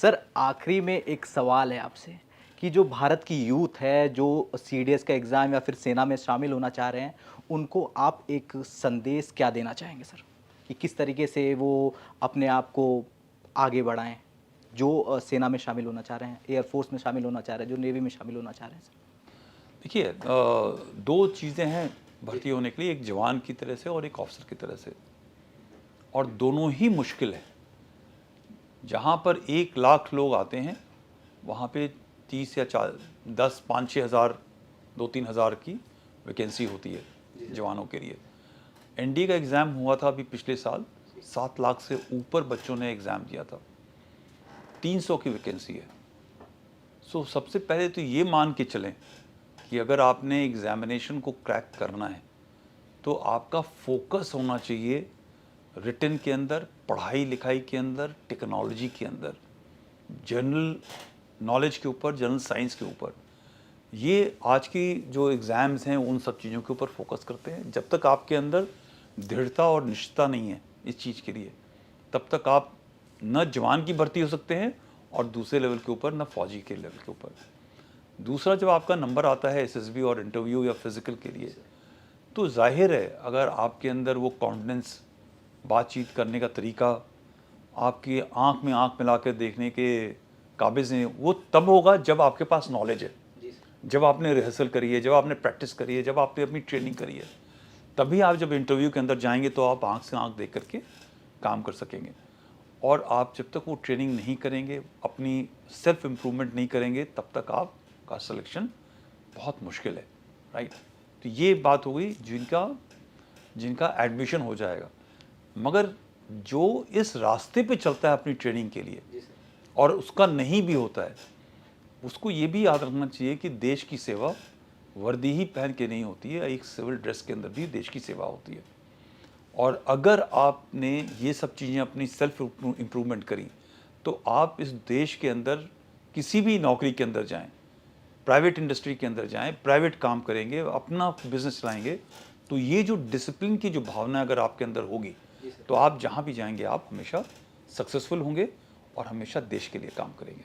Sir आखिरी में एक सवाल है आपसे कि जो भारत की यूथ है जो सीडीएस का एग्ज़ाम या फिर सेना में शामिल होना चाह रहे हैं, उनको आप एक संदेश क्या देना चाहेंगे सर? कि किस तरीके से वो अपने आप को आगे बढ़ाएँ? जो सेना में शामिल होना चाह रहे हैं, एयर फ़ोर्स में शामिल होना चाह रहे हैं, जो नेवी में शामिल होना चाह रहे हैं सर? देखिए, दो चीज़ें हैं भर्ती होने के लिए, एक जवान की तरह से और एक ऑफिसर की तरह से, और दोनों ही मुश्किल है। जहाँ पर 1 लाख लोग आते हैं वहाँ पे 30 या 10 5-6 हज़ार 2-3 हज़ार की वैकेंसी होती है जवानों के लिए। एनडीए का एग्ज़ाम हुआ था अभी पिछले साल, 7 लाख से ऊपर बच्चों ने एग्ज़ाम दिया था, 300 की वैकेंसी है। सो सबसे पहले तो ये मान के चलें कि अगर आपने एग्ज़ामिनेशन को क्रैक करना है तो आपका फोकस होना चाहिए रिटन के अंदर, पढ़ाई लिखाई के अंदर, टेक्नोलॉजी के अंदर, जनरल नॉलेज के ऊपर, जनरल साइंस के ऊपर। ये आज की जो एग्ज़ाम्स हैं उन सब चीज़ों के ऊपर फोकस करते हैं। जब तक आपके अंदर दृढ़ता और निश्चयता नहीं है इस चीज़ के लिए, तब तक आप न जवान की भर्ती हो सकते हैं और दूसरे लेवल के ऊपर न फौजी के लेवल के ऊपर। दूसरा, जब आपका नंबर आता है एसएसबी और इंटरव्यू या फिज़िकल के लिए, तो जाहिर है अगर आपके अंदर वो कॉन्फिडेंस, बातचीत करने का तरीका, आपकी आँख में आँख मिला के देखने के काबिज़ हैं, वो तब होगा जब आपके पास नॉलेज है, जब आपने रिहर्सल करी है, जब आपने प्रैक्टिस करी है, जब आपने अपनी ट्रेनिंग करी है। तभी आप जब इंटरव्यू के अंदर जाएंगे तो आप आँख से आँख देख करके काम कर सकेंगे। और आप जब तक वो ट्रेनिंग नहीं करेंगे, अपनी सेल्फ इम्प्रूवमेंट नहीं करेंगे, तब तक आपका सिलेक्शन बहुत मुश्किल है, राइट। तो ये बात हो गई जिनका एडमिशन हो जाएगा। मगर जो इस रास्ते पे चलता है अपनी ट्रेनिंग के लिए और उसका नहीं भी होता है, उसको ये भी याद रखना चाहिए कि देश की सेवा वर्दी ही पहन के नहीं होती है, एक सिविल ड्रेस के अंदर भी देश की सेवा होती है। और अगर आपने ये सब चीज़ें अपनी सेल्फ इम्प्रूवमेंट करी तो आप इस देश के अंदर किसी भी नौकरी के अंदर जाएं, प्राइवेट इंडस्ट्री के अंदर जाएं, प्राइवेट काम करेंगे, अपना बिजनेस चलाएंगे, तो ये जो डिसिप्लिन की जो भावना अगर आपके अंदर होगी तो आप जहाँ भी जाएंगे आप हमेशा सक्सेसफुल होंगे और हमेशा देश के लिए काम करेंगे।